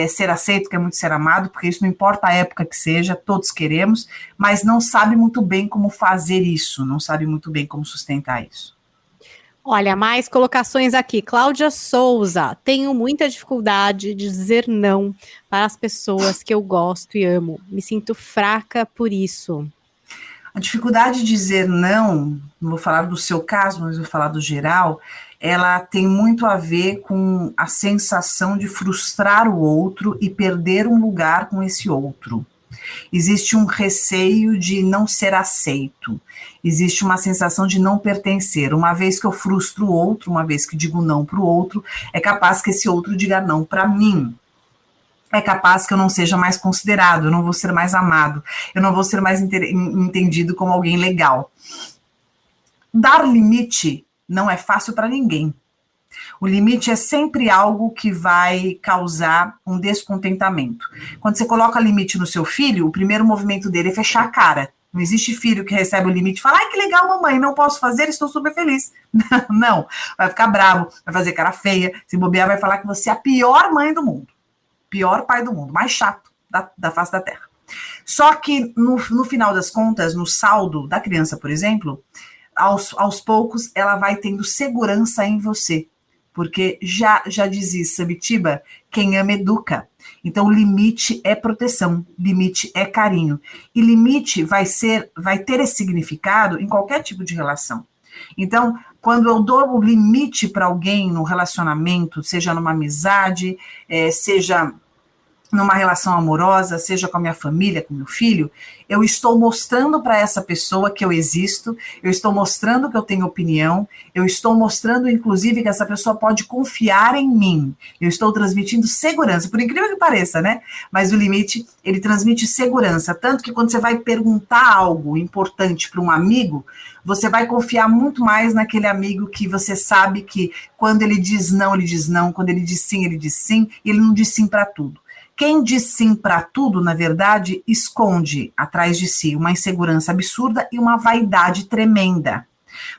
ser aceito, quer muito ser amado, porque isso não importa a época que seja, todos queremos, mas não sabe muito bem como fazer isso, não sabe muito bem como sustentar isso. Olha, mais colocações aqui. Cláudia Souza, tenho muita dificuldade de dizer não para as pessoas que eu gosto e amo. Me sinto fraca por isso. A dificuldade de dizer não vou falar do seu caso, mas vou falar do geral, ela tem muito a ver com a sensação de frustrar o outro e perder um lugar com esse outro. Existe um receio de não ser aceito, existe uma sensação de não pertencer. Uma vez que eu frustro o outro, uma vez que digo não para o outro, é capaz que esse outro diga não para mim. É capaz que eu não seja mais considerado, eu não vou ser mais amado, eu não vou ser mais entendido como alguém legal. Dar limite não é fácil para ninguém. O limite é sempre algo que vai causar um descontentamento. Quando você coloca limite no seu filho, o primeiro movimento dele é fechar a cara. Não existe filho que recebe o limite e fala, ai, que legal, mamãe, não posso fazer, estou super feliz. Não, vai ficar bravo, vai fazer cara feia, se bobear vai falar que você é a pior mãe do mundo, pior pai do mundo, mais chato da face da terra. Só que no final das contas, no saldo da criança, por exemplo, aos poucos ela vai tendo segurança em você. Porque já dizia Samitiba, quem ama educa. Então, limite é proteção, limite é carinho. E limite vai ter esse significado em qualquer tipo de relação. Então, quando eu dou o limite para alguém no relacionamento, seja numa amizade, seja numa relação amorosa, seja com a minha família, com meu filho, eu estou mostrando para essa pessoa que eu existo, eu estou mostrando que eu tenho opinião, eu estou mostrando, inclusive, que essa pessoa pode confiar em mim. Eu estou transmitindo segurança, por incrível que pareça, né? Mas o limite, ele transmite segurança, tanto que quando você vai perguntar algo importante para um amigo, você vai confiar muito mais naquele amigo que você sabe que quando ele diz não, quando ele diz sim, e ele não diz sim para tudo. Quem diz sim para tudo, na verdade, esconde atrás de si uma insegurança absurda e uma vaidade tremenda.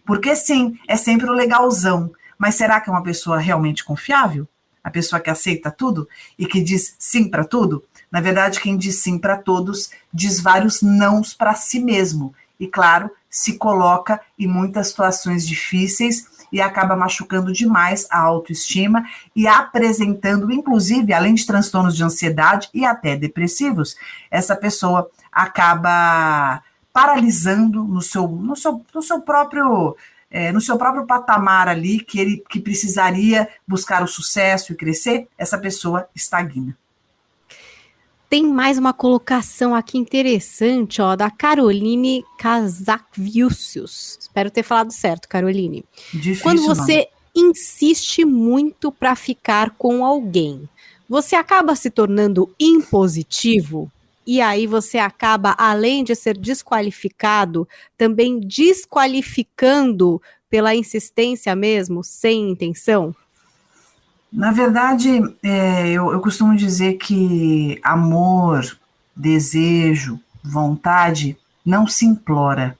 Porque sim, é sempre o legalzão, mas será que é uma pessoa realmente confiável? A pessoa que aceita tudo e que diz sim para tudo? Na verdade, quem diz sim para todos diz vários nãos para si mesmo. E, claro, se coloca em muitas situações difíceis e acaba machucando demais a autoestima e apresentando, inclusive, além de transtornos de ansiedade e até depressivos, essa pessoa acaba paralisando no seu próprio patamar ali, que precisaria buscar o sucesso e crescer, essa pessoa estagna. Tem mais uma colocação aqui interessante, ó, da Caroline Casakviusius. Espero ter falado certo, Caroline. Difícil, quando você insiste muito para ficar com alguém, você acaba se tornando impositivo? E aí você acaba, além de ser desqualificado, também desqualificando pela insistência mesmo, sem intenção? Na verdade, eu costumo dizer que amor, desejo, vontade não se implora.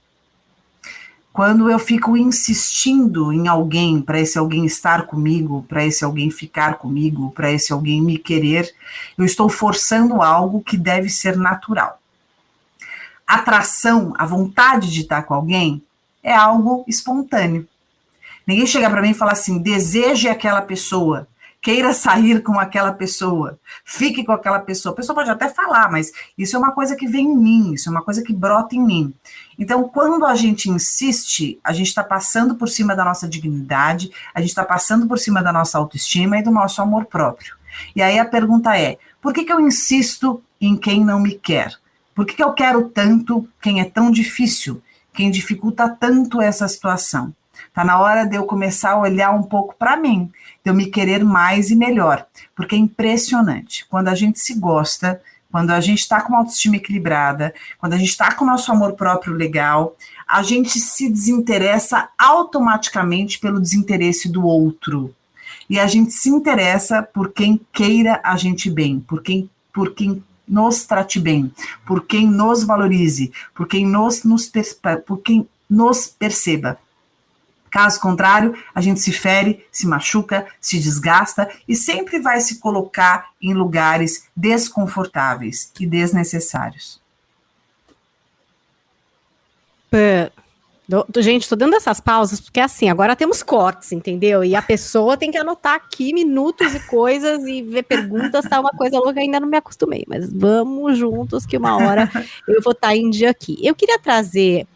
Quando eu fico insistindo em alguém, para esse alguém estar comigo, para esse alguém ficar comigo, para esse alguém me querer, eu estou forçando algo que deve ser natural. Atração, a vontade de estar com alguém, é algo espontâneo. Ninguém chega para mim e fala assim, deseje aquela pessoa, queira sair com aquela pessoa, fique com aquela pessoa. A pessoa pode até falar, mas isso é uma coisa que vem em mim, isso é uma coisa que brota em mim. Então, quando a gente insiste, a gente está passando por cima da nossa dignidade, a gente está passando por cima da nossa autoestima e do nosso amor próprio. E aí a pergunta é, por que eu insisto em quem não me quer? Por que eu quero tanto quem é tão difícil, quem dificulta tanto essa situação? Está na hora de eu começar a olhar um pouco para mim, de eu me querer mais e melhor, porque é impressionante. Quando a gente se gosta, quando a gente está com uma autoestima equilibrada, quando a gente está com o nosso amor próprio legal, a gente se desinteressa automaticamente pelo desinteresse do outro. E a gente se interessa por quem queira a gente bem, por quem nos trate bem, por quem nos valorize, por quem nos perceba. Caso contrário, a gente se fere, se machuca, se desgasta e sempre vai se colocar em lugares desconfortáveis e desnecessários. Gente, tô dando essas pausas porque assim, agora temos cortes, entendeu? E a pessoa tem que anotar aqui minutos e coisas e ver perguntas, tá uma coisa louca, ainda não me acostumei, mas vamos juntos que uma hora eu vou estar em dia aqui. Eu queria trazer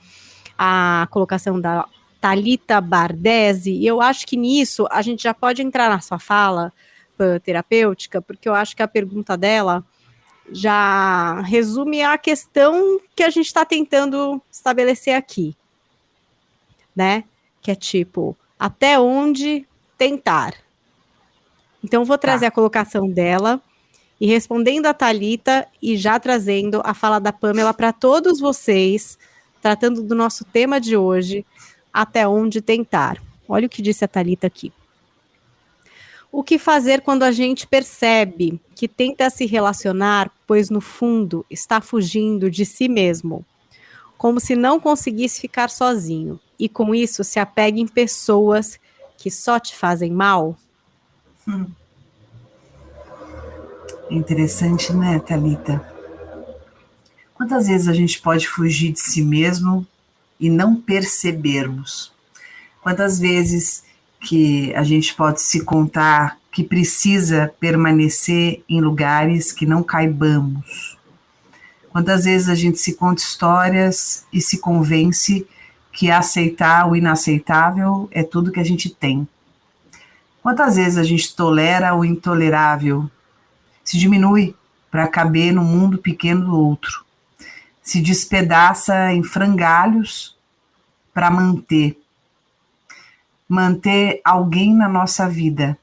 a colocação da Thalita Bardesi, e eu acho que nisso a gente já pode entrar na sua fala terapêutica, porque eu acho que a pergunta dela já resume a questão que a gente está tentando estabelecer aqui, né? Que é tipo, até onde tentar? Então, vou trazer a colocação dela e respondendo a Thalita e já trazendo a fala da Pamela para todos vocês, tratando do nosso tema de hoje, até onde tentar. Olha o que disse a Thalita aqui. O que fazer quando a gente percebe que tenta se relacionar, pois no fundo está fugindo de si mesmo, como se não conseguisse ficar sozinho, e com isso se apega em pessoas que só te fazem mal? Interessante, né, Thalita? Quantas vezes a gente pode fugir de si mesmo e não percebermos? Quantas vezes que a gente pode se contar que precisa permanecer em lugares que não caibamos? Quantas vezes a gente se conta histórias e se convence que aceitar o inaceitável é tudo que a gente tem? Quantas vezes a gente tolera o intolerável, se diminui para caber no mundo pequeno do outro. Se despedaça em frangalhos para manter alguém na nossa vida,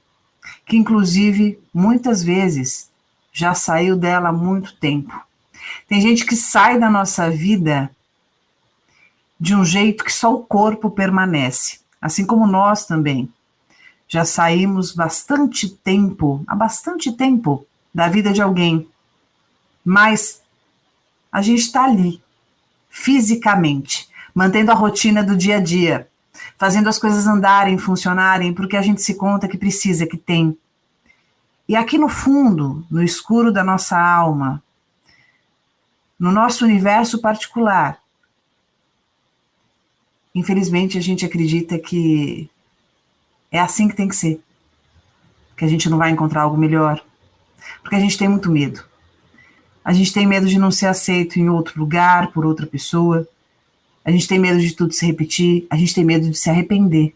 que inclusive muitas vezes já saiu dela há muito tempo. Tem gente que sai da nossa vida de um jeito que só o corpo permanece, assim como nós também. Já saímos há bastante tempo da vida de alguém, mas a gente está ali, fisicamente, mantendo a rotina do dia a dia, fazendo as coisas andarem, funcionarem, porque a gente se conta que precisa, que tem. E aqui no fundo, no escuro da nossa alma, no nosso universo particular, infelizmente a gente acredita que é assim que tem que ser, que a gente não vai encontrar algo melhor, porque a gente tem muito medo. A gente tem medo de não ser aceito em outro lugar, por outra pessoa. A gente tem medo de tudo se repetir. A gente tem medo de se arrepender.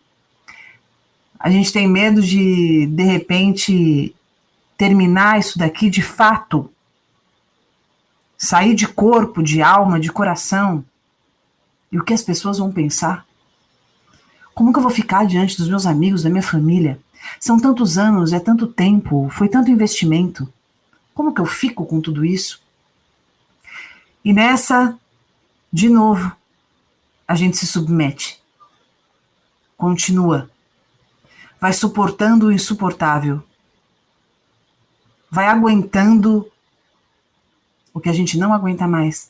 A gente tem medo de repente, terminar isso daqui de fato. Sair de corpo, de alma, de coração. E o que as pessoas vão pensar? Como que eu vou ficar diante dos meus amigos, da minha família? São tantos anos, é tanto tempo, foi tanto investimento. Como que eu fico com tudo isso? E nessa, de novo, a gente se submete. Continua. Vai suportando o insuportável. Vai aguentando o que a gente não aguenta mais.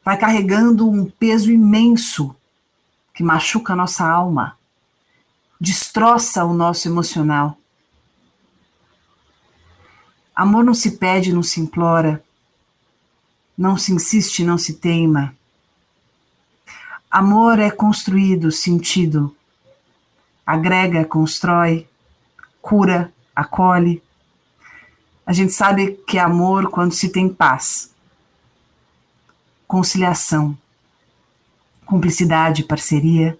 Vai carregando um peso imenso que machuca a nossa alma, destroça o nosso emocional. Amor não se pede, não se implora, não se insiste, não se teima. Amor é construído, sentido, agrega, constrói, cura, acolhe. A gente sabe que é amor quando se tem paz, conciliação, cumplicidade, parceria,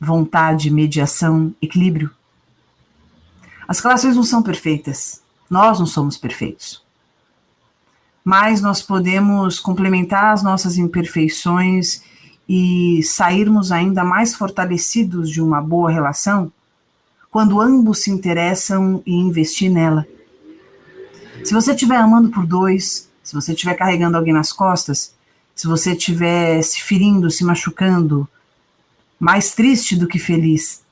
vontade, mediação, equilíbrio. As relações não são perfeitas. Nós não somos perfeitos, mas nós podemos complementar as nossas imperfeições e sairmos ainda mais fortalecidos de uma boa relação quando ambos se interessam em investir nela. Se você estiver amando por dois, se você estiver carregando alguém nas costas, se você estiver se ferindo, se machucando, mais triste do que feliz,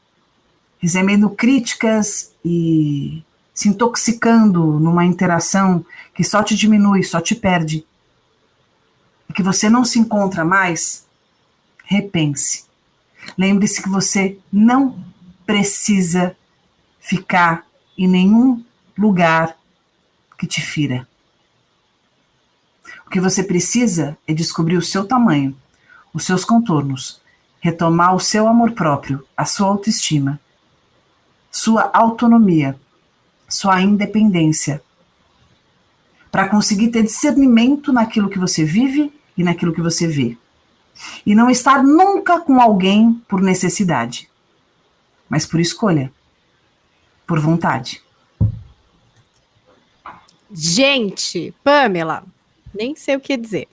recebendo críticas e se intoxicando numa interação que só te diminui, só te perde, e que você não se encontra mais, repense. Lembre-se que você não precisa ficar em nenhum lugar que te fira. O que você precisa é descobrir o seu tamanho, os seus contornos, retomar o seu amor próprio, a sua autoestima, sua autonomia, sua independência, para conseguir ter discernimento naquilo que você vive e naquilo que você vê. E não estar nunca com alguém por necessidade, mas por escolha, por vontade. Gente, Pamela, nem sei o que dizer.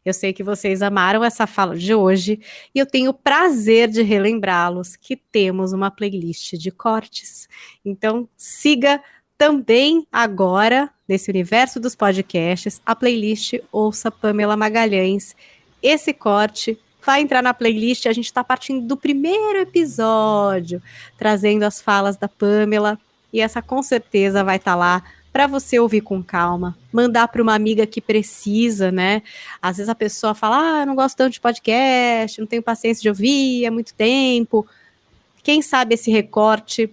Eu sei que vocês amaram essa fala de hoje e eu tenho o prazer de relembrá-los que temos uma playlist de cortes. Então, siga também agora, nesse universo dos podcasts, a playlist Ouça Pamela Magalhães. Esse corte vai entrar na playlist, a gente está partindo do primeiro episódio, trazendo as falas da Pamela, e essa com certeza vai estar lá para você ouvir com calma, mandar para uma amiga que precisa, né? Às vezes a pessoa fala, eu não gosto tanto de podcast, não tenho paciência de ouvir, é muito tempo. Quem sabe esse recorte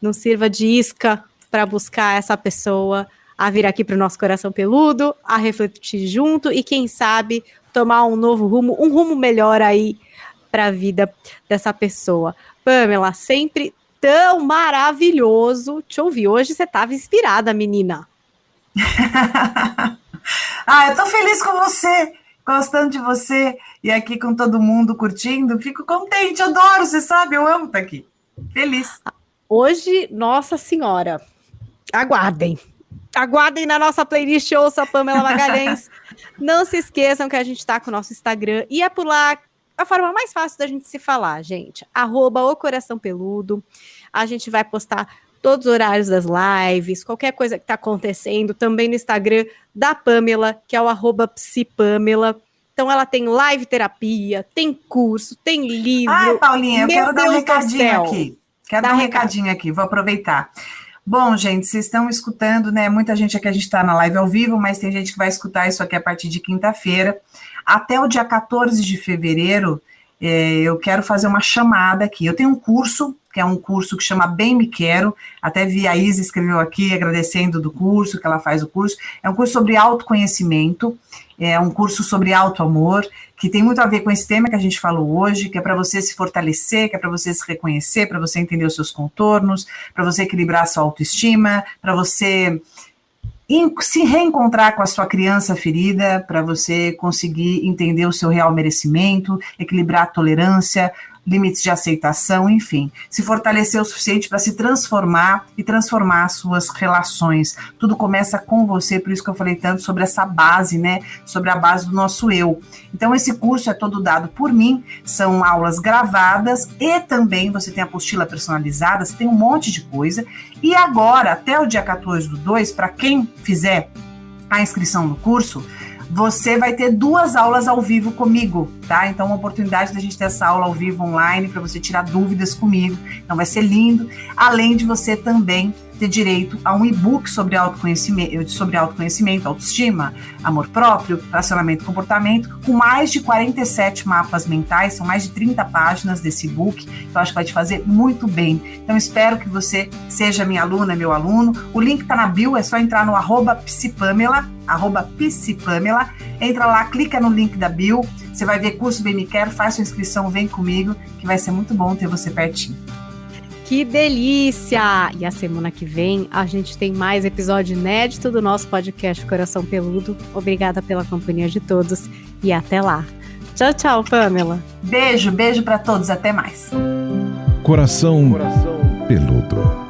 não sirva de isca para buscar essa pessoa a vir aqui para o nosso coração peludo, a refletir junto e quem sabe tomar um novo rumo, um rumo melhor aí para a vida dessa pessoa. Pamela, sempre tão maravilhoso te ouvir. Hoje você estava inspirada, menina. Eu tô feliz com você, gostando de você e aqui com todo mundo curtindo. Fico contente, adoro, você sabe, eu amo estar aqui. Feliz. Hoje, Nossa Senhora, aguardem. Aguardem na nossa playlist, ouça a Pamela Magalhães. Não se esqueçam que a gente tá com o nosso Instagram e é por lá a forma mais fácil da gente se falar, gente. @ocoraçãopeludo. A gente vai postar todos os horários das lives, qualquer coisa que tá acontecendo, também no Instagram da Pamela, que é o @psipamela. Então ela tem live terapia, tem curso, tem livro. Ah, Paulinha, eu quero dar um Deus do recadinho céu. aqui. Quero dar um recadinho aqui, vou aproveitar. Bom, gente, vocês estão escutando, né? Muita gente aqui, a gente está na live ao vivo, mas tem gente que vai escutar isso aqui a partir de quinta-feira. Até o dia 14 de fevereiro, eu quero fazer uma chamada aqui. Eu tenho um curso, que é um curso que chama Bem Me Quero. Até vi a Isa escreveu aqui, agradecendo do curso, que ela faz o curso. É um curso sobre autoconhecimento, é um curso sobre autoamor, que tem muito a ver com esse tema que a gente falou hoje, que é para você se fortalecer, que é para você se reconhecer, para você entender os seus contornos, para você equilibrar a sua autoestima, para você se reencontrar com a sua criança ferida, para você conseguir entender o seu real merecimento, equilibrar a tolerância, limites de aceitação, enfim, se fortalecer o suficiente para se transformar e transformar as suas relações. Tudo começa com você, por isso que eu falei tanto sobre essa base, né, sobre a base do nosso eu. Então esse curso é todo dado por mim, são aulas gravadas e também você tem a apostila personalizada, você tem um monte de coisa. E agora, até o dia 14/2, para quem fizer a inscrição no curso, você vai ter 2 aulas ao vivo comigo, tá? Então, uma oportunidade da gente ter essa aula ao vivo online para você tirar dúvidas comigo. Então, vai ser lindo. Além de você também ter direito a um e-book sobre autoconhecimento, autoestima, amor próprio, relacionamento e comportamento, com mais de 47 mapas mentais, são mais de 30 páginas desse e-book, então acho que vai te fazer muito bem. Então espero que você seja minha aluna, meu aluno. O link tá na bio, é só entrar no @psipamela, @psipamela, entra lá, clica no link da bio, você vai ver curso Bem Me Quero, faz sua inscrição, vem comigo, que vai ser muito bom ter você pertinho. Que delícia! E a semana que vem a gente tem mais episódio inédito do nosso podcast Coração Peludo. Obrigada pela companhia de todos e até lá. Tchau, tchau, Pamela. Beijo para todos, até mais. Coração Peludo.